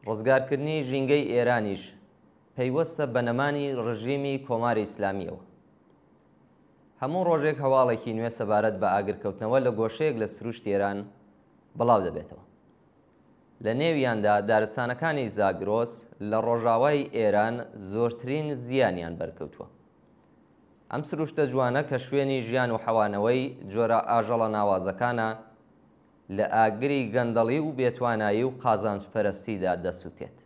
ڕزگارکردنی ژینگەی ئێرانیش پەیوەستە بە نەمانی ڕژیمی کۆماری ئیسلامیەوە. هەموو ڕۆژێک هەواڵێکی نوێ سەبارەت بە ئاگرکەوتنەوە لە گۆشەیەک لە سروشتی ئێران بڵاو دەبێتەوە. لە نێویاندا دارستانەکانی زاگرۆس لە ڕۆژاوای ئێران زۆرترین زیانیان بەرکەوتووە. ئەم سروشتە جوانە کە شوێنی ژیان و حەوانەوەی جۆرە ئاژەڵە ناوازەکانە لە ئاگری گەندەڵی و بێتوانایی و قازانجپەرستیدا دەسووتێت.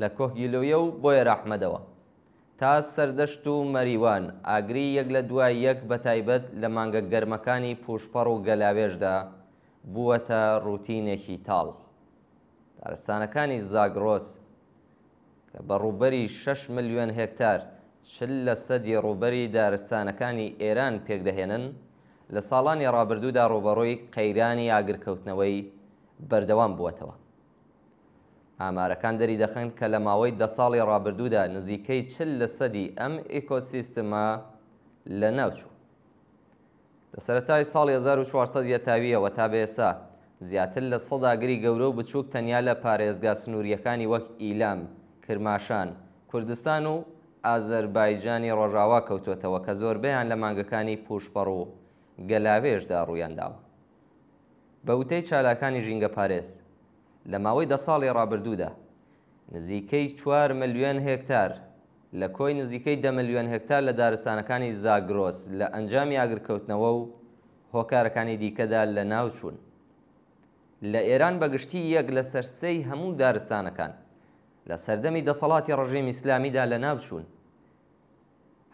لە کۆهگیلۆیە و بۆیە ڕەحمەدەوە تا سەردەشت و مەریوان ئاگری یەک لە دوای یەک بە تایبەت لە مانگە گەرمەکانی پوشپەڕ و گەلاوێژدا بووەتە ڕوتینێکی تاڵ. دارستانەکانی زاگرۆس کە بە ڕووبەری 6 ملیۆن هێکتار 40% ڕووبەری دارستانەکانی ئێران پێکدەهێنن، لە ساڵانی ڕابردوودا ڕوبەڕۆی قەیرانی ئاگرکەوتنەوەی بەردەوام بووەتەوە. ئامارەکان دەری دەخەن کە لە ماوەی 10 ساڵی ڕابردوودا نزیکەی 40% ئەم ئیکۆسیستما لە ناوچوو. لە سەرەتای ساڵی 1400 یەتاویەوە تا بێستا زیاتر لە 100 ئاگری گەورە و بچووک تەنیا لە پارێزگا سنووریەکانی وەک ئیلام، کرماشان، کوردستان و ئازەربایجانی ڕۆژاوا کەوتوتەوە کە زۆربەیان لە مانگەکانی پوشپەڕ و گەلاوێژدا ڕوویانداوە. بە وتەی چالاکانی ژینگە پارێز لە ماوەی 10 ساڵی ڕابردوودا نزیکەی 4 ملیۆن هێکتار لە کۆی نزیکەی 10 ملیۆن هێکتار لە دارستانەکانی زاگرۆس لە ئەنجامی ئاگرکەوتنەوە و هۆکارەکانی دیکەدا لە ناو چوون. لە ئێران بەگشتی یەک لە سەرسەی هەموو دارستانەکان لە سەردەمی دەسەڵاتی ڕژیم ئیسلامیدا لە ناو چوون.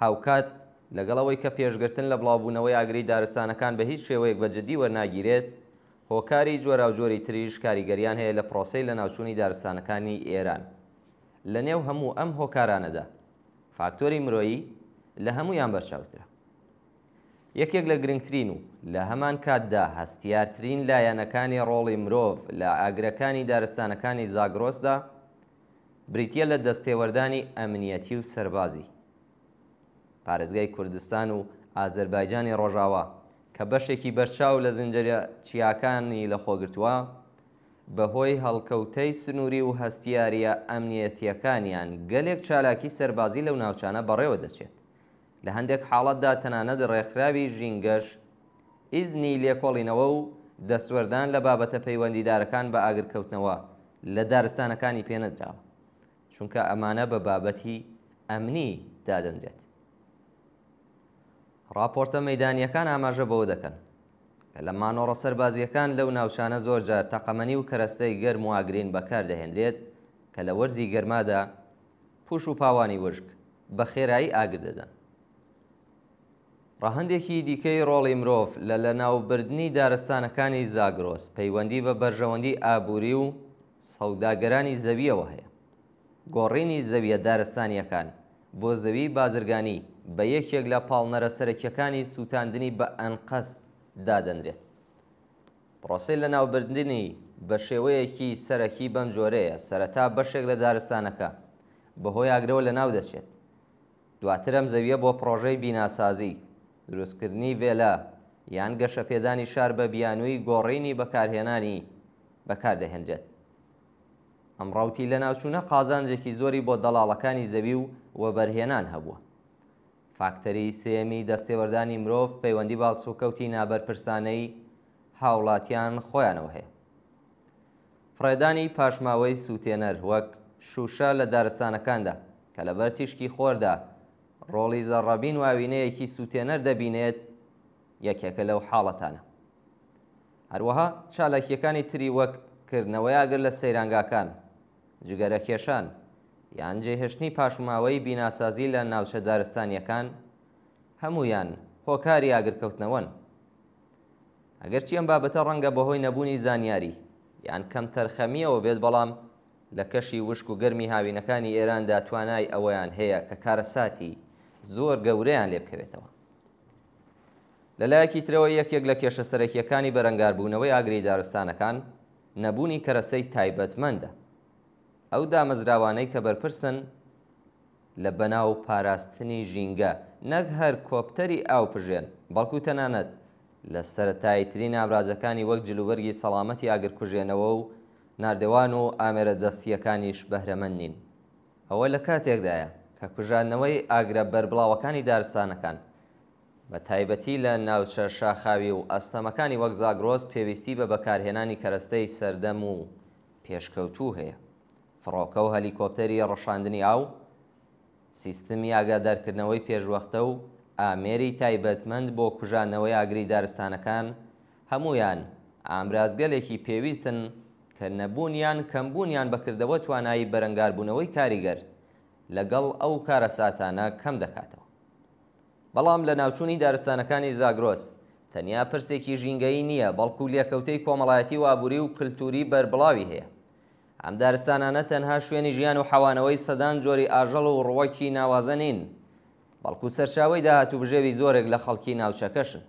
هاوکات لەگەڵەوەی کە پێشگرتن لە بڵاوبوونەوەی ئاگری دارستانەکان بە هیچ شێوەیەک بەجددی وەرناگیرێت، هۆکاری جۆرا و جۆری تریش کاریگەریان هەیە لە پرۆسەی لە ناوچوونی دارستانەکانی ئێران. لە نێو هەموو ئەم هۆکارانەدا فاکتۆری مرۆیی لە هەمویان بەرچاوترە. یەکێک لە گرنگترین و لە هەمان کاتدا هەستیارترین لایەنەکانی ڕۆڵی مرۆڤ لە ئاگرەکانی دارستانەکانی زاگرۆسدا بریتیە لە دەستێوەردانی ئەمنیەتی و سەربازی. پارێزگای کوردستان و ئازەربایجانی ڕۆژاوا کە بەشێکی بەرچاو لە زنجەرە چیاکانی لەخۆگرتووە بەهۆی هەڵکەوتەی سنووری و هەستیاریە ئەمنیەتیەکانیان گەلێک چالاکی سەربازی لەو ناوچانە بەڕێوە دەچێت. لە هەندێک حاڵەتدا تەنانەت ڕێکخراوی ژینگەش، ئیزنی لێکۆڵینەوە و دەسوەردان لە بابەتە پەیوەندیدارەکان بە ئاگرکەوتنەوە لە دارستانەکانی پێنەدراوە، چونکە ئەمانە بە بابەتی ئەمنی دادەنرێت. راپۆرتە مەیدانیەکان ئاماژە بەوە دەکەن کە لە مانۆڕە سەربازیەکان لەو ناوچانە زۆرجار تەقەمەنی و کەرەستەی گەرم و ئاگرین بەکاردەهێنرێت کە لە وەرزی گەرمادا پوش و پاوانی وشک بە خێرایی ئاگر دەدەن. ڕاهەندێکی دیکەی ڕۆڵی مرۆڤ لە لەناوبردنی دارستانەکانی زاگرۆس پەیوەندی بە بەرژەوەندی ئابووری و سەوداگەرانی زەویەوە هەیە. گۆڕینی زەویە دارستانیەکان بۆ زەوی بازرگانی بە یەکێک لە پاڵنەرە سەرەکیەکانی سووتاندنی بە ئەنقەست دادەنرێت. پرۆسەی لە ناوبردنی بە شێوەیەکی سەرەکی بەم جۆرەیە سەرەتا بەشێک لە دارستانەکە بەهۆی ئاگرەوە لە ناو دەچێت. دواتر ئەم زەویە بۆ پرۆژەی بیناسازی، دروستکردنی vێلا یان گەشەپێدانی شار بە بیانووی گۆڕینی بەکارهێنانی بەکاردەهێنرێت. ئەم ڕاوتی لە ناوچوونە قازانجێکی زۆری بۆ دەڵاڵەکانی زەوی و وەبەرهێنان هەبووە. فاکتەری سێمی دەستێوەردانی مرۆڤ پەیوەندی باڵچووکەوتی نابەرپرسانەی هاوڵاتیان خۆیانەوە هەیە. فڕێدانی پاشماوەی سووتێنەر وەک شوشە لە دارستانەکاندا کە لەبەر تیشکی خۆردا ڕۆڵی زەڕەبین و ئاوینەیەکی سووتێنەر دەبینێت یەکێکە لەو حاڵەتانە. هەروەها چالاکیەکانی تری وەک کردنەوەی ئاگر لە سەیرانگاکان، جگەرە کێشان یان جێهێشتنی پاشماوەی بیناسازی لە ناوچە دارستانیەکان هەمویان هۆکاری ئاگرکەوتنەوەن. ئەگەرچی ئەم بابەتە ڕەنگە بەهۆی نەبوونی زانیاری یان کەم تەرخەمیەوە بێت، بەڵام لە کەشی وشک و گەرمی هاوینەکانی ئێراندا توانای ئەوەیان هەیە کە کارەساتی زۆر گەورەیان لێ بکەوێتەوە. لەلایەکی ترەوە یەکێک لە کێشە سەرەکیەکانی بەرەنگاربوونەوەی ئاگری دارستانەکان نەبوونی کەرەسەی تایبەتمەندە. ئەو دامەزراوانەی کە بەرپرسن لە بەناو پاراستنی ژینگە نەک هەر کۆپتەری ئاوپژێن، بەڵکو تەنانەت لە سەرەتاییترین ئامرازەکانی وەک جلوبەرگی سەڵامەتی ئاگرکوژێنەوە و ناردەوان و ئامێرە دەستیەکانیش بەهرەمەند نین. ئەوە لە کاتێکدایە کە کوژاندنەوەی ئاگرە بەربڵاوەکانی دارستانەکان بە تایبەتی لە ناوچە شاخاوی و ئەستەمەکانی وەک زاگرۆس پێویستی بە بەکارهێنانی کەرەستەی سەردەم و پێشکەوتوو هەیە. فڕۆکە و هەلیکۆپتەری ڕەشاندنی ئاو، سیستمی ئاگادارکردنەوەی پێشوەختە و ئامێری تایبەتمەند بۆ کوژاندنەوەی ئاگری دارستانەکان هەمویان ئامرازگەلێکی پێویستن کە نەبوونیان کەمبوونیان بەکردەوە توانایی بەرەنگاربوونەوەی کاریگەر لەگەڵ ئەو کارەساتانە کەم دەکاتەوە. بەڵام لە ناوچوونی دارستانەکانی زاگرۆس تەنیا پرسێکی ژینگەی نییە، بەڵکو لێکەوتەی کۆمەڵایەتی و ئابووری و کللتوری بەربڵاوی هەیە. ئەم دارستانانە تەنها شوێنی ژیان و حەوانەوەی سەدان جۆری ئاژەڵ و ڕووەکی ناوازە نین، بەڵکو سەرچاوەی داهاتووبژێوی زۆرێک لە خەڵکی ناوچەکەشن.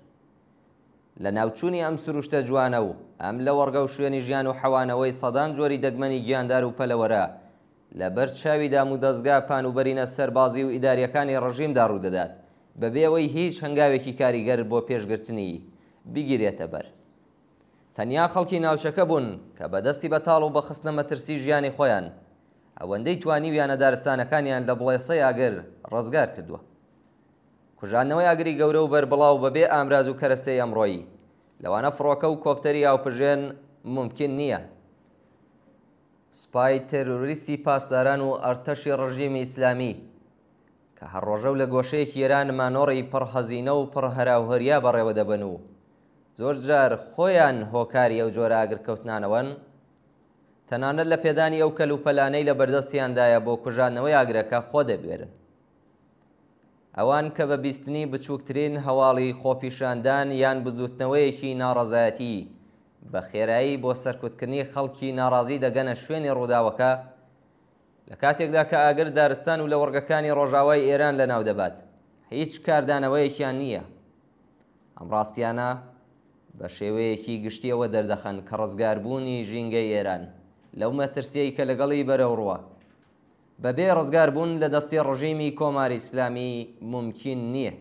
لە ناوچوونی ئەم سروشتە جوانە و ئەم لە وەرگە و شوێنی ژیان و حەوانەوەی سەدان جۆری دەگمەنی گیاندار و پەلەوەرە لەبەر چاویدا و دەستگا پانوبەرینە سەربازی و ئیداریەکانی ڕژیمدا ڕوودەدات بەبێەوەی هیچ هەنگاوێکی کاریگەر بۆ پێشگرتنی بگیرێتە بەر. تەنیا خەڵکی ناوچەکە بوون کە بەدەستی بەتاڵ و بەخستنە مەترسی ژیانی خۆیان ئەوەندەی توانیویانە دارستانەکانیان لە بڵێسەی ئاگر ڕزگار کردووە. کوژاندنەوەی ئاگری گەورە و بەربڵاو بەبێ ئامراز و کەرەستەی ئەمڕۆیی لەوانە فڕۆکە و کۆپتەری ئاوپژێن ممکن نییە. سوپای تێرۆریستی پاسداران و ئەرتەشی ڕژیمی ئیسلامی کە هەڕۆژە و لە گۆشەیەکی ئێران مانۆڕی پڕهەزینە و پڕهەراوهەریا بەڕێوە دەبن و زۆر جار خۆیان هۆکاری ئەو جۆرە ئاگرکەوتنانەوەن، تەنانەت لە پێدانی ئەو کەلوپەلانەی لە بەردەستیاندایە بۆ کوژاندنەوەی ئاگرەکە خۆ دەبوێرن. ئەوان کە بە بیستنی بچووکترین هەواڵی خۆپیشاندان یان بزوتنەوەیەکی ناڕەزایەتی بە خێرایی بۆ سەرکوتکردنی خەڵکی ناڕازی دەگەنە شوێنی ڕووداوەکە لە کاتێکدا کە ئاگر دارستان و لە وەرگەکانی ڕۆژاوای ئێران لەناو دەبات، هیچ کاردانەوەیەکیان نییە. ئەم ڕاستیانە بە شێوەیەکی گشتیەوە دەردەخەن کە ڕزگاربوونی ژینگەی ئێران لەو مەترسیەی کە لەگەڵی بەرەو ڕووە بەبێ ڕزگاربوون لە دەستی ڕژیمی کۆماری ئیسلامی ممکن نییە.